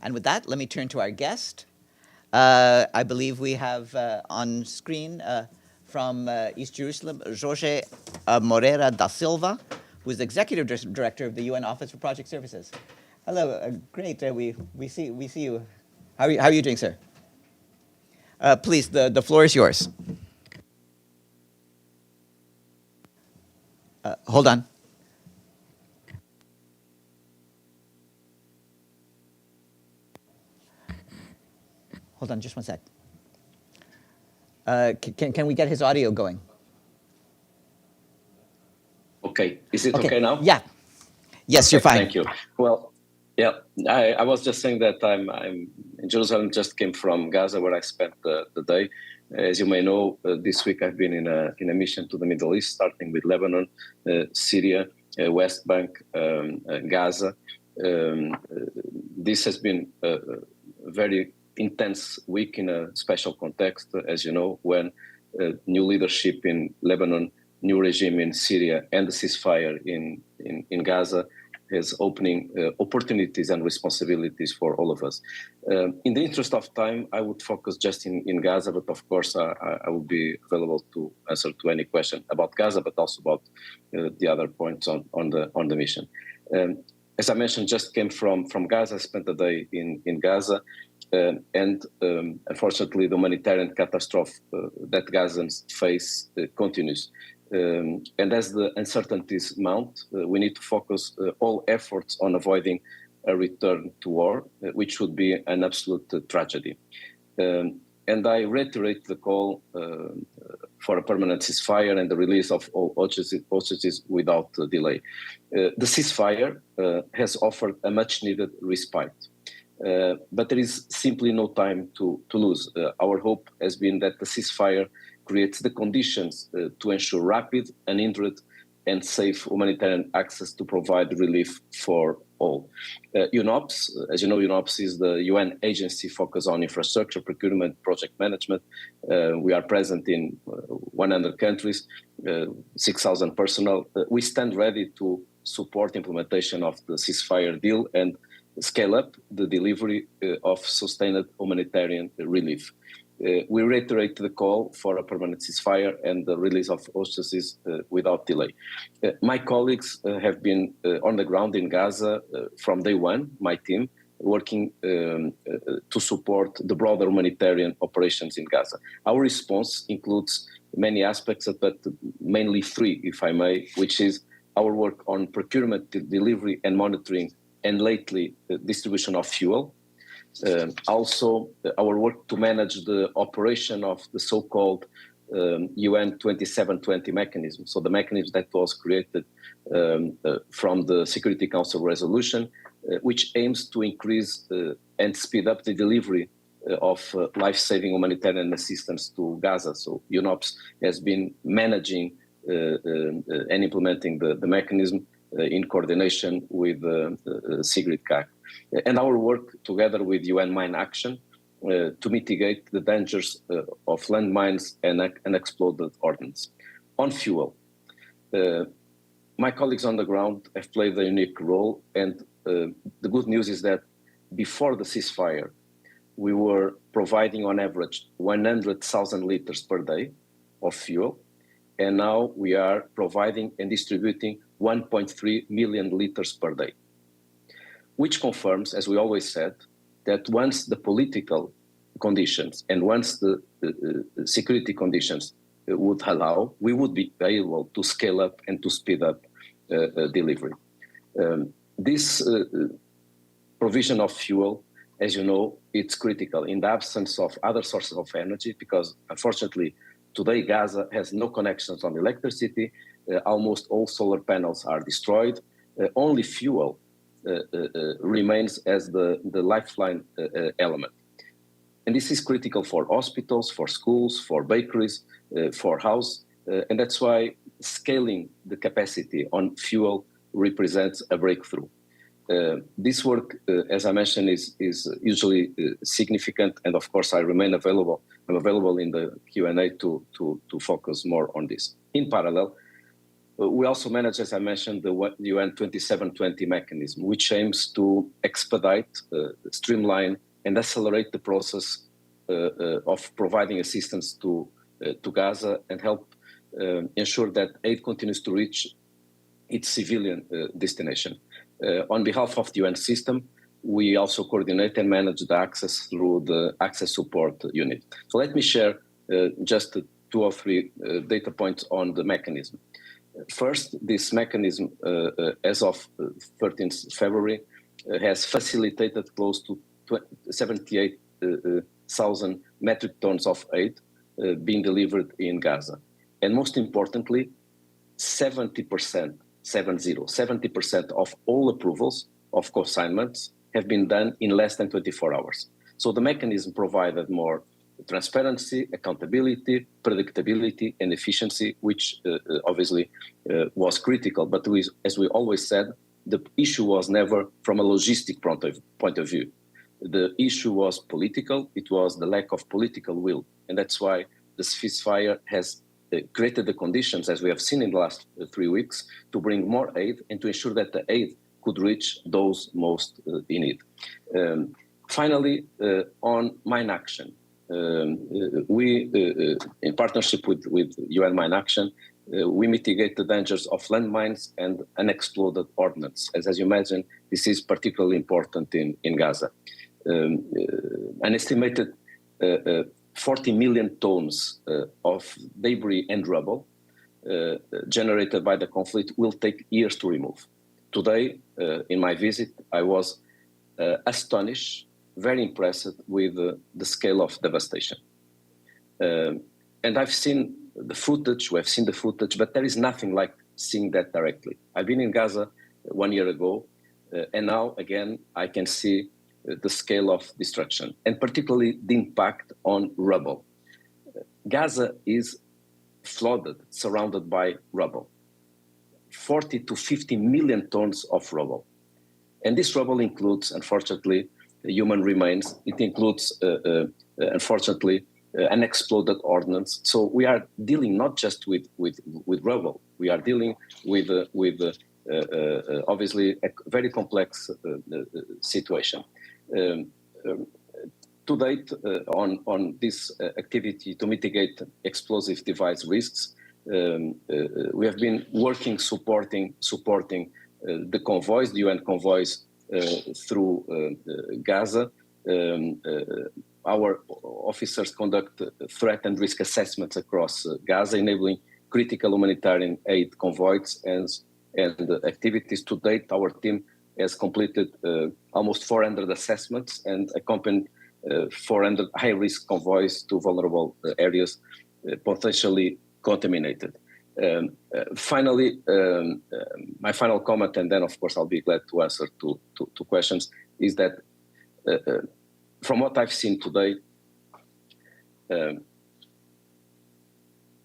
And with that, let me turn to our guest. I believe we have on screen from East Jerusalem, Jorge Moreira da Silva, who is Executive Director of the UN Office for Project Services. Hello, great. We see you. How are you doing, sir? Please, the floor is yours. Hold on. Hold on, just one sec. Can we get his audio going? Okay. Is it okay now? Yeah. Yes, okay, you're fine. Thank you. Well, yeah, I was just saying that I'm in Jerusalem. Just came from Gaza, where I spent the day. As you may know, this week I've been in a mission to the Middle East, starting with Lebanon, Syria, West Bank, Gaza. This has been a very intense week in a special context, as you know, when new leadership in Lebanon, new regime in Syria, and the ceasefire in Gaza is opening opportunities and responsibilities for all of us. In the interest of time, I would focus just in Gaza, but of course I will be available to answer to any question about Gaza, but also about the other points on the mission. As I mentioned, just came from Gaza, spent a day in Gaza, and unfortunately the humanitarian catastrophe that Gazans face continues. And as the uncertainties mount, we need to focus all efforts on avoiding a return to war, which would be an absolute tragedy. And I reiterate the call for a permanent ceasefire and the release of all hostages without delay. The ceasefire has offered a much-needed respite. But there is simply no time to lose. Our hope has been that the ceasefire creates the conditions to ensure rapid, unhindered, and safe humanitarian access to provide relief for all. UNOPS, as you know, UNOPS is the UN agency focused on infrastructure, procurement, project management. We are present in 100 countries, 6,000 personnel. We stand ready to support implementation of the ceasefire deal and scale up the delivery of sustained humanitarian relief. We reiterate the call for a permanent ceasefire and the release of hostages without delay. My colleagues have been on the ground in Gaza from day one, my team, working to support the broader humanitarian operations in Gaza. Our response includes many aspects, but mainly three, if I may, which is our work on procurement, delivery, and monitoring, and lately the distribution of fuel. Also, our work to manage the operation of the so-called UN 2720 mechanism. So the mechanism that was created from the Security Council resolution, which aims to increase and speed up the delivery of life-saving humanitarian assistance to Gaza. So UNOPS has been managing and implementing the mechanism in coordination with Sigrid Kaag. And our work together with UN Mine Action to mitigate the dangers of landmines and unexploded ordnance. On fuel, my colleagues on the ground have played a unique role, and the good news is that before the ceasefire, we were providing on average 100,000 liters per day of fuel, and now we are providing and distributing 1.3 million liters per day, which confirms, as we always said, that once the political conditions and once the security conditions would allow, we would be able to scale up and to speed up delivery. This provision of fuel, as you know, it's critical in the absence of other sources of energy, because unfortunately, today Gaza has no connections on electricity. Almost all solar panels are destroyed. Only fuel remains as the lifeline element. And this is critical for hospitals, for schools, for bakeries, for houses. And that's why scaling the capacity on fuel represents a breakthrough. This work, as I mentioned, is usually significant. And of course, I remain available. I'm available in the Q&A to focus more on this. In parallel, we also manage, as I mentioned, the UN 2720 mechanism, which aims to expedite, streamline, and accelerate the process of providing assistance to Gaza and help ensure that aid continues to reach its civilian destination. On behalf of the UN system, we also coordinate and manage the access through the Access Support Unit. So let me share just 2 or 3 data points on the mechanism. First, this mechanism, as of 13th February, has facilitated close to 78,000 metric tons of aid being delivered in Gaza. And most importantly, 70% of all approvals of consignments have been done in less than 24 hours. So the mechanism provided more transparency, accountability, predictability, and efficiency, which obviously was critical. But as we always said, the issue was never from a logistic point of view. The issue was political. It was the lack of political will. And that's why the ceasefire has created the conditions, as we have seen in the last 3 weeks, to bring more aid and to ensure that the aid could reach those most in need. Finally, on mine action, we, in partnership with UN Mine Action, we mitigate the dangers of landmines and unexploded ordnance. As you imagine, this is particularly important in Gaza. An estimated 40 million tons of debris and rubble generated by the conflict will take years to remove. Today, in my visit, I was astonished, very impressed with the scale of devastation. And I've seen the footage, we have seen the footage, but there is nothing like seeing that directly. I've been in Gaza 1 year ago, and now again, I can see the scale of destruction, and particularly the impact on rubble. Gaza is flooded, surrounded by rubble. 40 to 50 million tons of rubble. And this rubble includes, unfortunately, human remains. It includes, unfortunately, unexploded ordnance. So we are dealing not just with rubble. We are dealing with obviously a very complex situation. To date, on this activity to mitigate explosive device risks, we have been working, supporting the convoys, the UN convoys through Gaza. Our officers conduct threat and risk assessments across Gaza, enabling critical humanitarian aid convoys and activities. To date, our team has completed almost 400 assessments and accompanied 400 high-risk convoys to vulnerable areas potentially contaminated. Finally, my final comment, and then of course I'll be glad to answer to questions, is that from what I've seen today,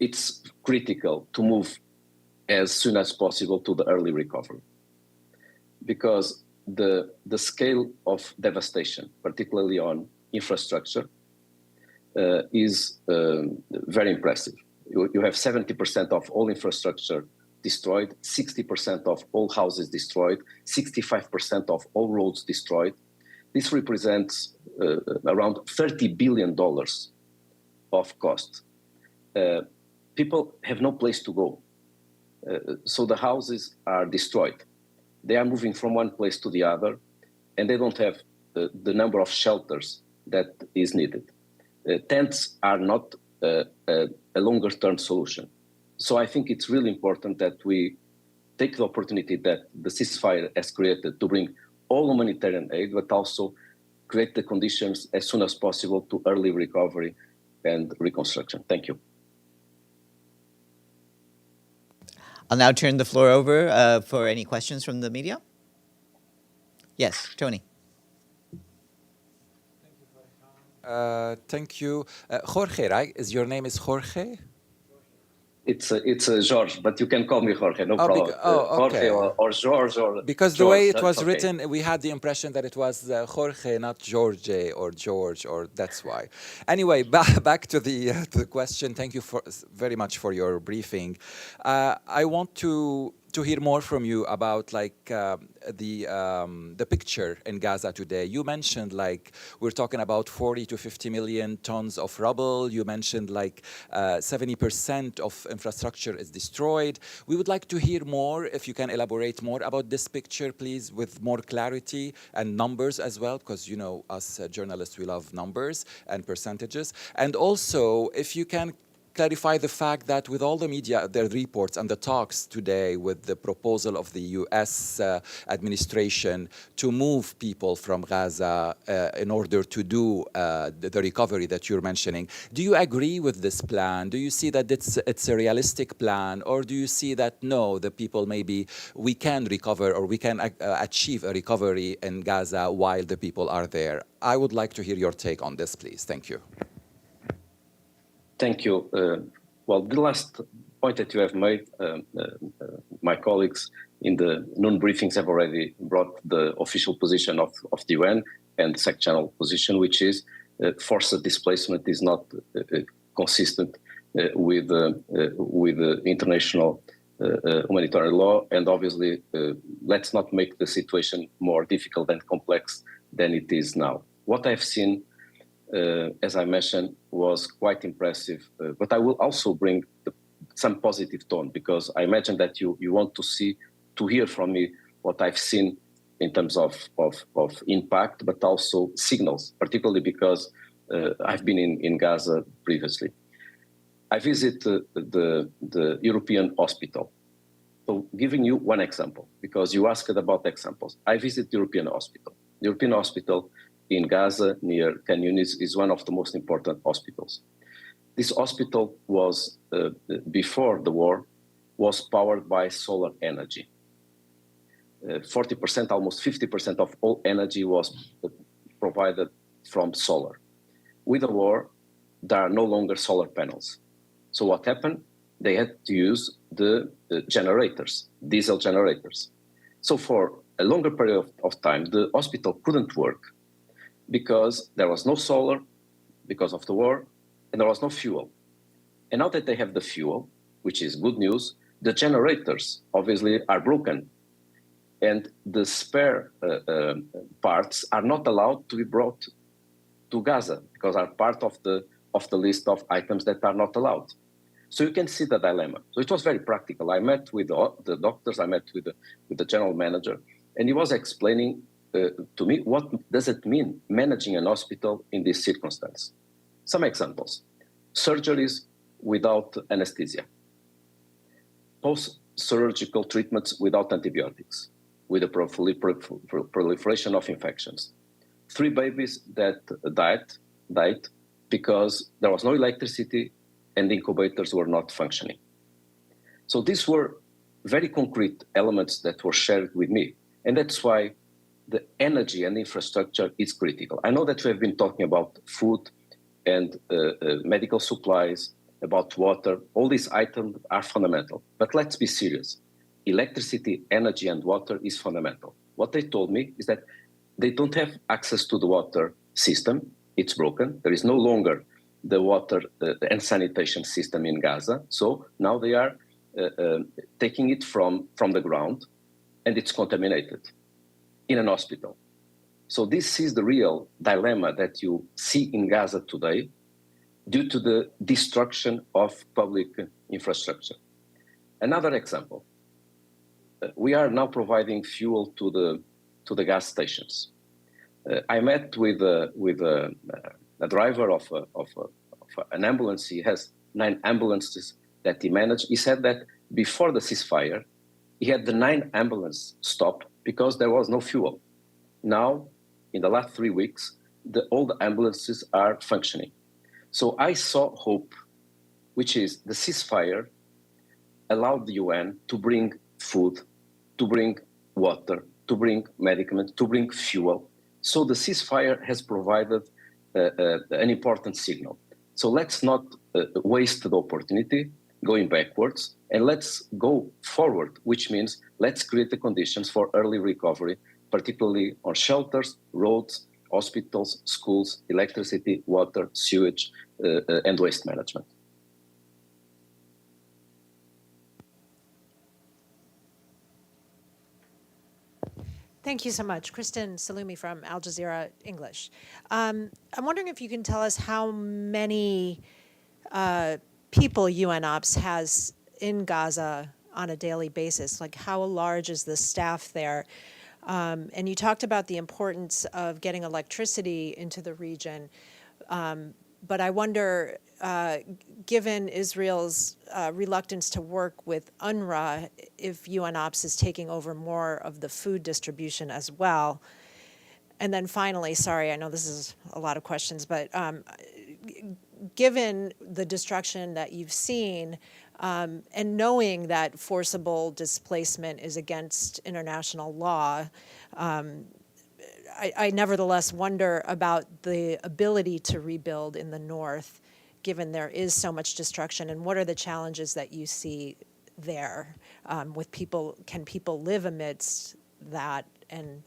it's critical to move as soon as possible to the early recovery, because the scale of devastation, particularly on infrastructure, is very impressive. You have 70% of all infrastructure destroyed, 60% of all houses destroyed, 65% of all roads destroyed. This represents around $30 billion of cost. People have no place to go. So the houses are destroyed. They are moving from one place to the other, and they don't have the number of shelters that is needed. Tents are not a longer-term solution. So I think it's really important that we take the opportunity that the ceasefire has created to bring all humanitarian aid, but also create the conditions as soon as possible to early recovery and reconstruction. Thank you. I'll now turn the floor over for any questions from the media. Yes, Tony. Thank you. Jorge, right? Your name is Jorge? It's a Jorge, but you can call me Jorge, no problem. Okay. Jorge or George or because George, the way it was okay. written, we had the impression that it was Jorge, not Jorge or George, or that's why. Anyway, back to the question. Thank you very much for your briefing. I want to hear more from you about the picture in Gaza today. You mentioned we're talking about 40 to 50 million tons of rubble. You mentioned 70% of infrastructure is destroyed. We would like to hear more, if you can elaborate more about this picture, please, with more clarity and numbers as well, because us journalists, we love numbers and percentages. And also, if you can clarify the fact that with all the media, the reports and the talks today with the proposal of the US administration to move people from Gaza in order to do the recovery that you're mentioning, do you agree with this plan? Do you see that it's a realistic plan? Or do you see that, no, the people maybe we can recover or we can achieve a recovery in Gaza while the people are there? I would like to hear your take on this, please. Thank you. Thank you. Well, the last point that you have made, my colleagues in the noon briefings have already brought the official position of the UN and the sectional position, which is forced displacement is not consistent with international humanitarian law. And obviously, let's not make the situation more difficult and complex than it is now. What I've seen, as I mentioned, was quite impressive. But I will also bring some positive tone, because I imagine that you want to hear from me what I've seen in terms of impact, but also signals, particularly because I've been in Gaza previously. I visit the European hospital. So giving you one example, because you asked about examples. I visit the European hospital. The European hospital in Gaza near Khan Yunis is one of the most important hospitals. This hospital was, before the war, was powered by solar energy. 40%, almost 50% of all energy was provided from solar. With the war, there are no longer solar panels. So what happened? They had to use the generators, diesel generators. So for a longer period of time, the hospital couldn't work because there was no solar because of the war, and there was no fuel. And now that they have the fuel, which is good news, the generators obviously are broken. And the spare parts are not allowed to be brought to Gaza because are part of the list of items that are not allowed. So you can see the dilemma. So it was very practical. I met with the doctors, I met with the general manager, and he was explaining to me what does it mean managing an hospital in this circumstance. Some examples: surgeries without anesthesia, post-surgical treatments without antibiotics, with the proliferation of infections. 3 babies that died because there was no electricity and incubators were not functioning. So these were very concrete elements that were shared with me. And that's why the energy and infrastructure is critical. I know that we have been talking about food and medical supplies, about water. All these items are fundamental. But let's be serious. Electricity, energy, and water is fundamental. What they told me is that they don't have access to the water system. It's broken. There is no longer the water and sanitation system in Gaza. So now they are taking it from the ground, and it's contaminated in an hospital. So this is the real dilemma that you see in Gaza today due to the destruction of public infrastructure. Another example. We are now providing fuel to the gas stations. I met with a driver of an ambulance. He has 9 ambulances that he managed. He said that before the ceasefire, he had the 9 ambulances stopped because there was no fuel. Now, in the last 3 weeks, all the ambulances are functioning. So I saw hope, which is the ceasefire allowed the UN to bring food, to bring water, to bring medicaments, to bring fuel. So the ceasefire has provided an important signal. So let's not waste the opportunity. going backwards, and let's go forward, which means let's create the conditions for early recovery, particularly on shelters, roads, hospitals, schools, electricity, water, sewage, and waste management. Thank you so much. Kristen Salumi from Al Jazeera English. I'm wondering if you can tell us how many people UNOPS has in Gaza on a daily basis. Like, how large is the staff there? And you talked about the importance of getting electricity into the region. But I wonder, given Israel's reluctance to work with UNRWA, if UNOPS is taking over more of the food distribution as well. And then finally, sorry, I know this is a lot of questions, but given the destruction that you've seen, and knowing that forcible displacement is against international law, I nevertheless wonder about the ability to rebuild in the north, given there is so much destruction, and what are the challenges that you see there with people? Can people live amidst that and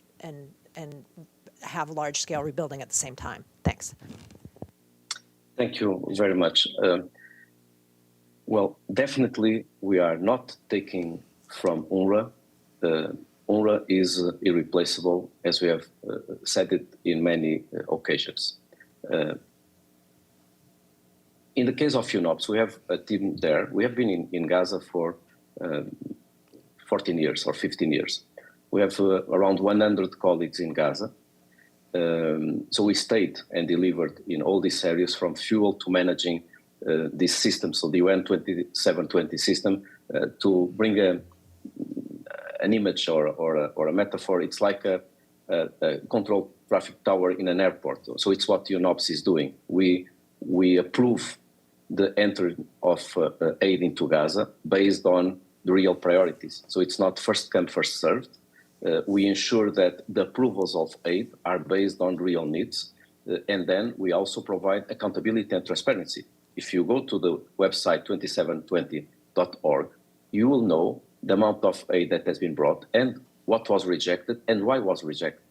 have large-scale rebuilding at the same time? Thanks. Thank you very much. Well, definitely we are not taking from UNRWA. UNRWA is irreplaceable, as we have said it in many occasions. In the case of UNOPS, we have a team there. We have been in Gaza for 14 years or 15 years. We have around 100 colleagues in Gaza. So we stayed and delivered in all these areas, from fuel to managing this system, so the UN 2720 system, to bring an image or a metaphor. It's like a control traffic tower in an airport. So it's what UNOPS is doing. We approve the entry of aid into Gaza based on the real priorities. So it's not first come, first served. We ensure that the approvals of aid are based on real needs. And then we also provide accountability and transparency. If you go to the website 2720.org, you will know the amount of aid that has been brought and what was rejected and why was rejected.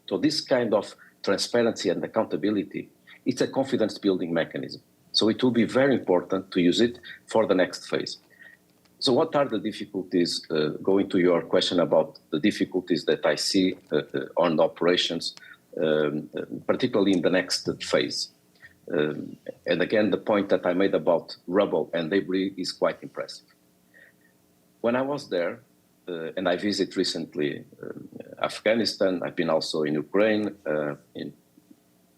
So this kind of transparency and accountability, it's a confidence building mechanism. So it will be very important to use it for the next phase. So what are the difficulties, going to your question about the difficulties that I see on the operations, particularly in the next phase? And again, the point that I made about rubble and debris is quite impressive. When I was there, and I visited recently Afghanistan, I've been also in Ukraine, in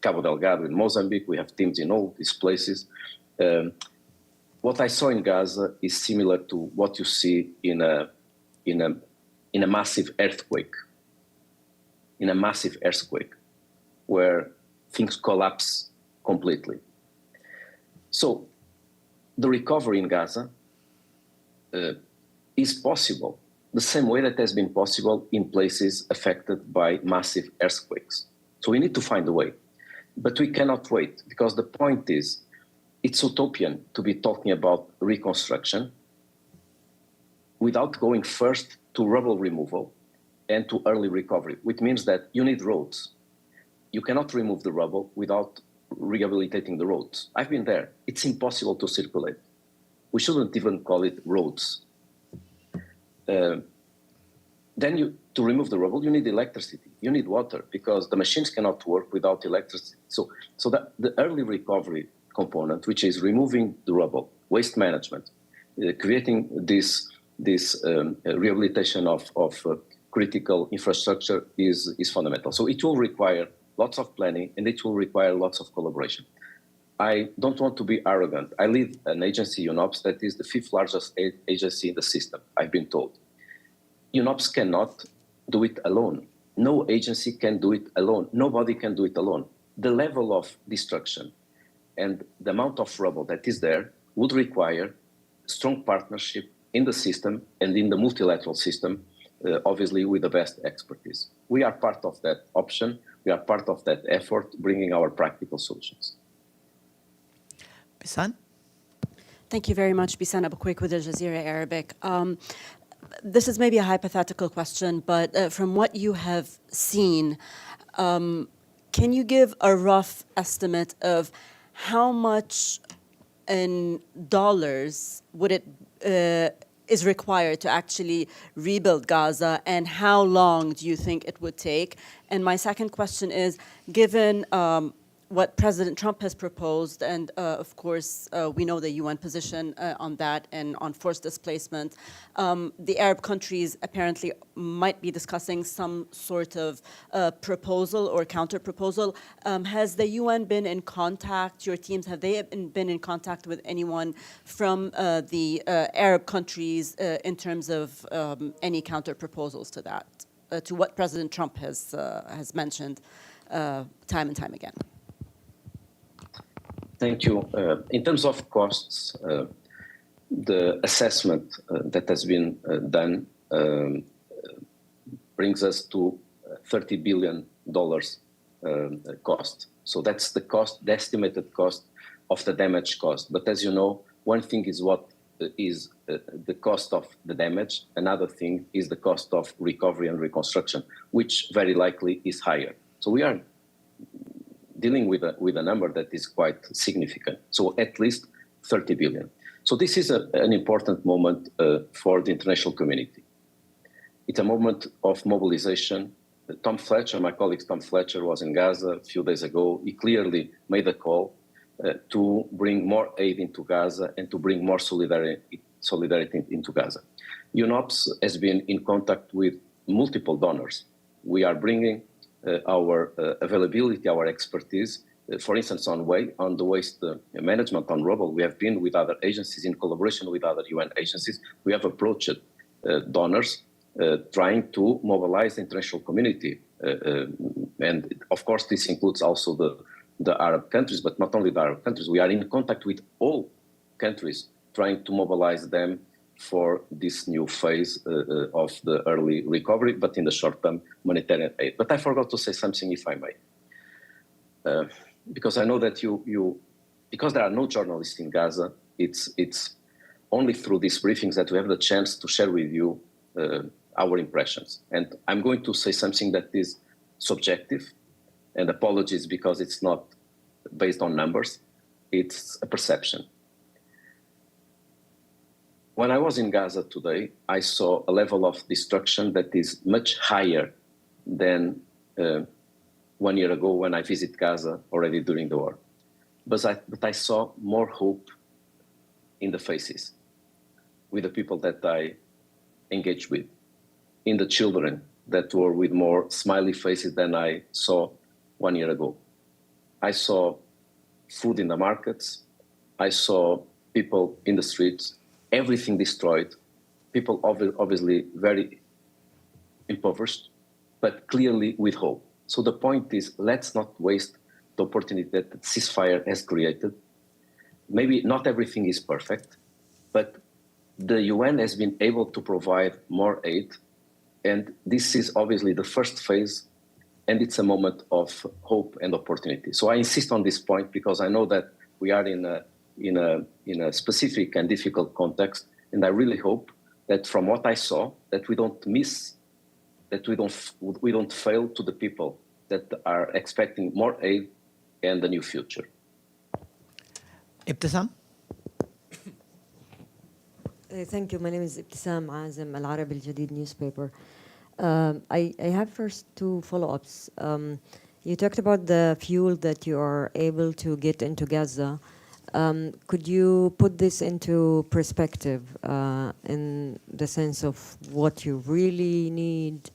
Cabo Delgado, in Mozambique, we have teams in all these places. What I saw in Gaza is similar to what you see in a massive earthquake. In a massive earthquake, where things collapse completely. So the recovery in Gaza is possible, the same way that has been possible in places affected by massive earthquakes. So we need to find a way. But we cannot wait, because the point is, it's utopian to be talking about reconstruction without going first to rubble removal and to early recovery, which means that you need roads. You cannot remove the rubble without rehabilitating the roads. I've been there. It's impossible to circulate. We shouldn't even call it roads. Then to remove the rubble, you need electricity, you need water, because the machines cannot work without electricity. So that the early recovery component, which is removing the rubble, waste management, creating this rehabilitation of critical infrastructure is fundamental. So it will require lots of planning, and it will require lots of collaboration. I don't want to be arrogant. I lead an agency, UNOPS, that is the 5th largest agency in the system, I've been told. UNOPS cannot do it alone. No agency can do it alone. Nobody can do it alone. The level of destruction and the amount of rubble that is there would require strong partnership in the system and in the multilateral system, obviously with the best expertise. We are part of that option. We are part of that effort, bringing our practical solutions. Bisan? Thank you very much, Bisan Abukwik with Al Jazeera Arabic. This is maybe a hypothetical question, but from what you have seen, can you give a rough estimate of how much in dollars would it is required to actually rebuild Gaza, and how long do you think it would take? And my second question is, given what President Trump has proposed, and of course, we know the UN position on that and on forced displacement, the Arab countries apparently might be discussing some sort of proposal or counter-proposal. Has the UN been in contact, your teams, have they been in contact with anyone from the Arab countries in terms of any counter-proposals to that, to what President Trump has mentioned time and time again? Thank you. In terms of costs, the assessment that has been done brings us to $30 billion cost. So that's the cost, the estimated cost of the damage cost. But as you know, one thing is what is the cost of the damage. Another thing is the cost of recovery and reconstruction, which very likely is higher. So we are dealing with a number that is quite significant. So at least 30 billion. So this is an important moment for the international community. It's a moment of mobilization. Tom Fletcher, my colleague Tom Fletcher, was in Gaza a few days ago. He clearly made a call to bring more aid into Gaza and to bring more solidarity into Gaza. UNOPS has been in contact with multiple donors. We are bringing our availability, our expertise. For instance, on the waste management, on rubble, we have been with other agencies in collaboration with other UN agencies. We have approached donors trying to mobilize the international community. And of course, this includes also the Arab countries, but not only the Arab countries. We are in contact with all countries trying to mobilize them for this new phase of the early recovery, but in the short term, humanitarian aid. But I forgot to say something, if I may. Because I know that because there are no journalists in Gaza, it's only through these briefings that we have the chance to share with you our impressions. And I'm going to say something that is subjective, and apologies because it's not based on numbers, it's a perception. When I was in Gaza today, I saw a level of destruction that is much higher than 1 year ago when I visited Gaza already during the war. But I saw more hope in the faces, with the people that I engaged with, in the children that were with more smiley faces than I saw 1 year ago. I saw food in the markets. I saw people in the streets, everything destroyed, people obviously very impoverished, but clearly with hope. So the point is, let's not waste the opportunity that the ceasefire has created. Maybe not everything is perfect, but the UN has been able to provide more aid, and this is obviously the first phase, and it's a moment of hope and opportunity. So I insist on this point because I know that we are in a specific and difficult context, and I really hope that from what I saw, that we don't miss, that we don't fail to the people that are expecting more aid and a new future. Ibtisam? Thank you. My name is Ibtisam Azim, Al Arabi Al Jadid newspaper. I have first two follow-ups. You talked about the fuel that you are able to get into Gaza. Could you put this into perspective in the sense of what you really need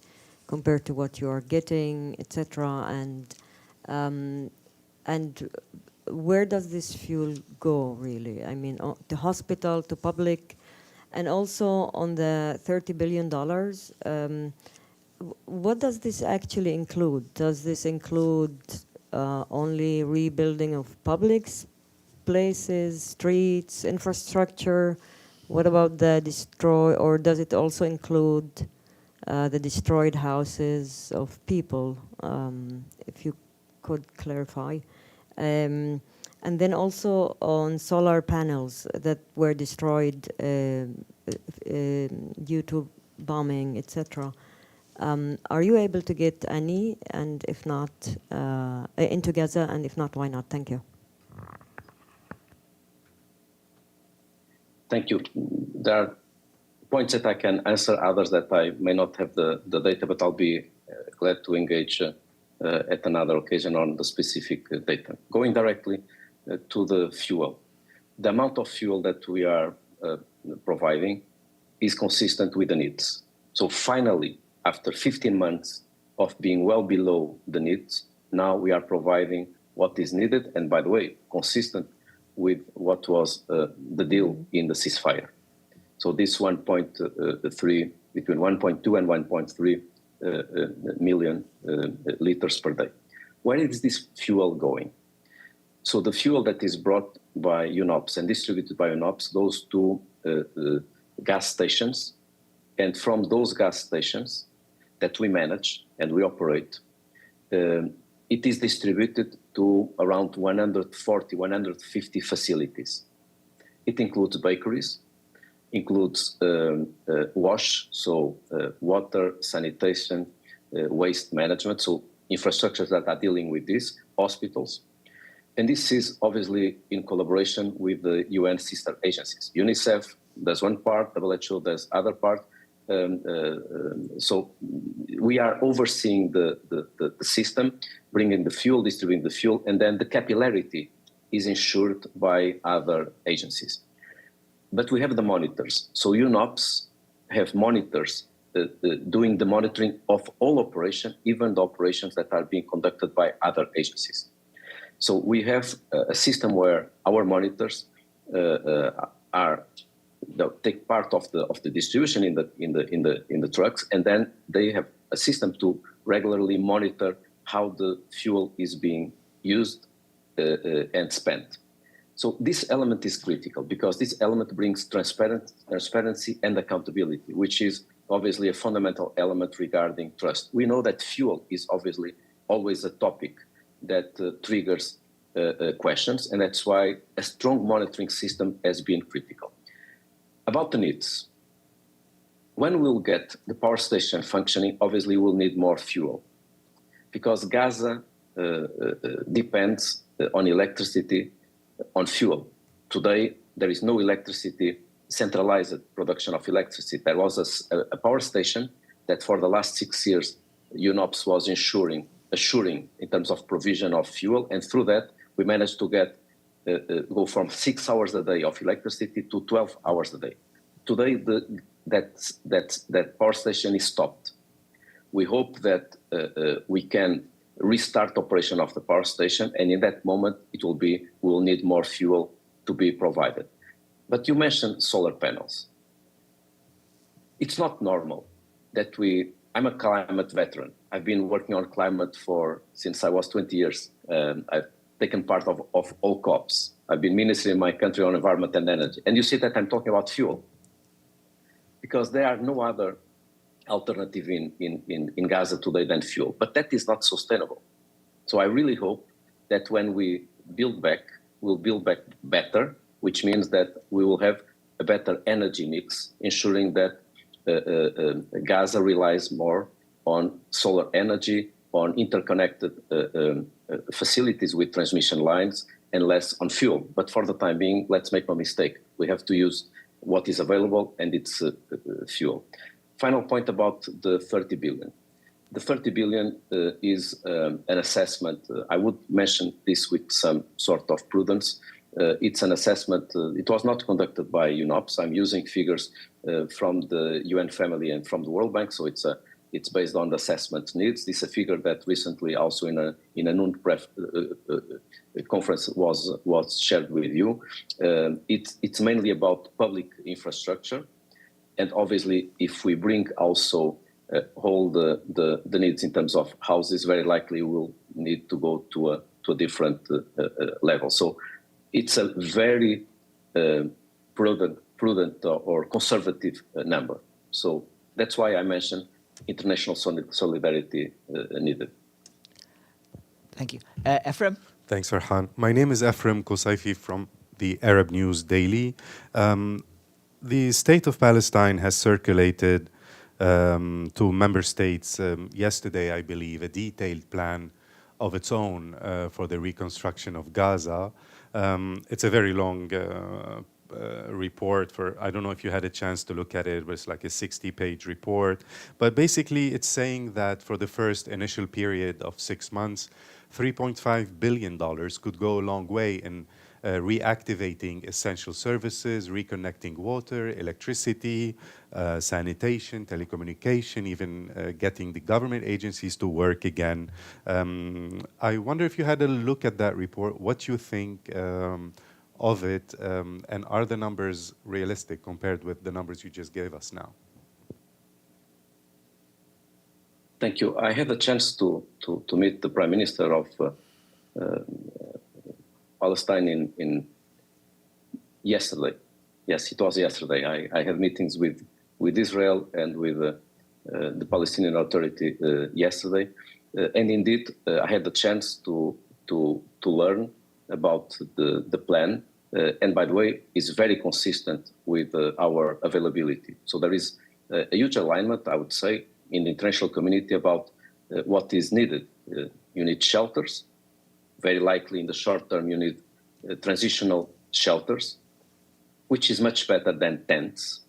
compared to what you are getting, etc., and where does this fuel go, really? I mean, to hospital, to public, and also on the $30 billion, what does this actually include? Does this include only rebuilding of public places, streets, infrastructure? What about the or does it also include the destroyed houses of people? If you could clarify. And then also on solar panels that were destroyed due to bombing, etc. Are you able to get any, and if not, into Gaza, and if not, why not? Thank you. Thank you. There are points that I can answer, others that I may not have the data, but I'll be glad to engage at another occasion on the specific data. Going directly to the fuel. The amount of fuel that we are providing is consistent with the needs. So finally, after 15 months of being well below the needs, now we are providing what is needed, and by the way, consistent with what was the deal in the ceasefire. So this 1.3, between 1.2 and 1.3 million liters per day. Where is this fuel going? So the fuel that is brought by UNOPS and distributed by UNOPS goes to gas stations, and from those gas stations that we manage and we operate, it is distributed to around 140, 150 facilities. It includes bakeries, includes wash, so water, sanitation, waste management, so infrastructures that are dealing with this, hospitals. And this is obviously in collaboration with the UN sister agencies. UNICEF does one part, WHO does other part. So we are overseeing the system, bringing the fuel, distributing the fuel, and then the capillarity is ensured by other agencies. But we have the monitors. So UNOPS have monitors doing the monitoring of all operations, even the operations that are being conducted by other agencies. So we have a system where our monitors take part of the distribution in the trucks, and then they have a system to regularly monitor how the fuel is being used and spent. So this element is critical because this element brings transparency and accountability, which is obviously a fundamental element regarding trust. We know that fuel is obviously always a topic that triggers questions, and that's why a strong monitoring system has been critical. About the needs, when we'll get the power station functioning, obviously we'll need more fuel because Gaza depends on electricity, on fuel. Today, there is no electricity, centralized production of electricity. There was a power station that for the last 6 years, UNOPS was assuring in terms of provision of fuel, and through that, we managed to go from 6 hours a day of electricity to 12 hours a day. Today, that power station is stopped. We hope that we can restart operation of the power station, and in that moment, we will need more fuel to be provided. But you mentioned solar panels. It's not normal that I'm a climate veteran. I've been working on climate since I was 20 years. I've taken part of all COPs. I've been minister in my country on environment and energy. And you see that I'm talking about fuel because there are no other alternative in Gaza today than fuel, but that is not sustainable. So I really hope that when we build back, we'll build back better, which means that we will have a better energy mix, ensuring that Gaza relies more on solar energy, on interconnected facilities with transmission lines, and less on fuel. But for the time being, let's make no mistake, we have to use what is available, and it's fuel. Final point about the 30 billion. The 30 billion is an assessment. I would mention this with some sort of prudence. It's an assessment. It was not conducted by UNOPS. I'm using figures from the UN family and from the World Bank, so it's based on the assessment needs. This is a figure that recently also in a noon press conference was shared with you. It's mainly about public infrastructure. And obviously, if we bring also all the needs in terms of houses, very likely we'll need to go to a different level. So it's a very prudent or conservative number. So that's why I mentioned international solidarity needed. Thank you. Ephraim? Thanks, Farhan. My name is Ephraim Kosaifi from the Arab News Daily. The State of Palestine has circulated to member states yesterday, I believe, a detailed plan of its own for the reconstruction of Gaza. It's a very long report for, I don't know if you had a chance to look at it, but it's like a 60-page report. But basically, it's saying that for the first initial period of 6 months, $3.5 billion could go a long way in reactivating essential services, reconnecting water, electricity, sanitation, telecommunication, even getting the government agencies to work again. I wonder if you had a look at that report, what you think of it, and are the numbers realistic compared with the numbers you just gave us now? Thank you. I had a chance to meet the Prime Minister of Palestine in yesterday. Yes, it was yesterday. I had meetings with Israel and with the Palestinian Authority yesterday, and indeed I had the chance to learn about the plan. And by the way, it's very consistent with our availability. So there is a huge alignment, I would say, in the international community about what is needed. You need shelters. Very likely in the short term, you need transitional shelters, which is much better than tents.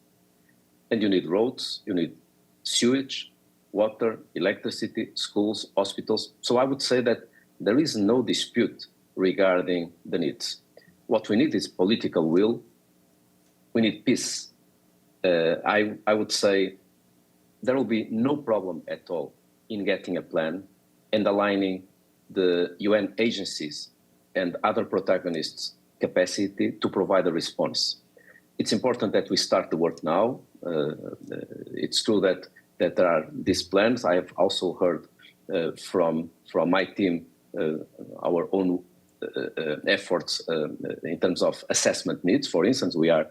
And you need roads, you need sewage, water, electricity, schools, hospitals. So I would say that there is no dispute regarding the needs. What we need is political will. We need peace. I would say there will be no problem at all in getting a plan and aligning the UN agencies and other protagonists' capacity to provide a response. It's important that we start the work now. It's true that there are these plans. I have also heard from my team our own efforts in terms of assessment needs. For instance, we are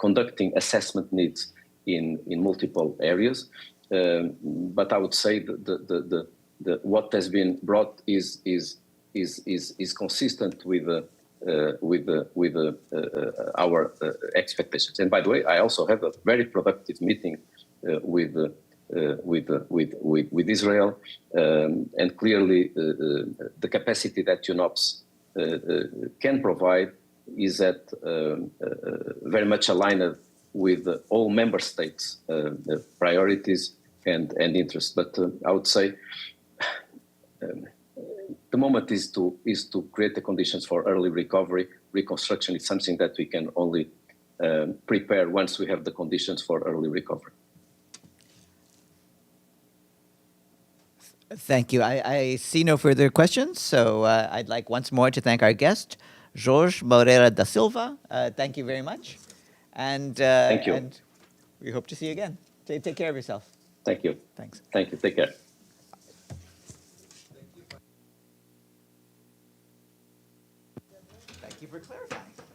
conducting assessment needs in multiple areas. But I would say what has been brought is consistent with our expectations. And by the way, I also had a very productive meeting with Israel, and clearly the capacity that UNOPS can provide is very much aligned with all member states' priorities and interests. But I would say the moment is to create the conditions for early recovery. Reconstruction is something that we can only prepare once we have the conditions for early recovery. Thank you. I see no further questions, so I'd like once more to thank our guest, Jorge Moreira da Silva. Thank you very much. And thank you. And we hope to see you again. Take care of yourself. Thank you. Thanks. Thank you. Take care. Thank you for clarifying.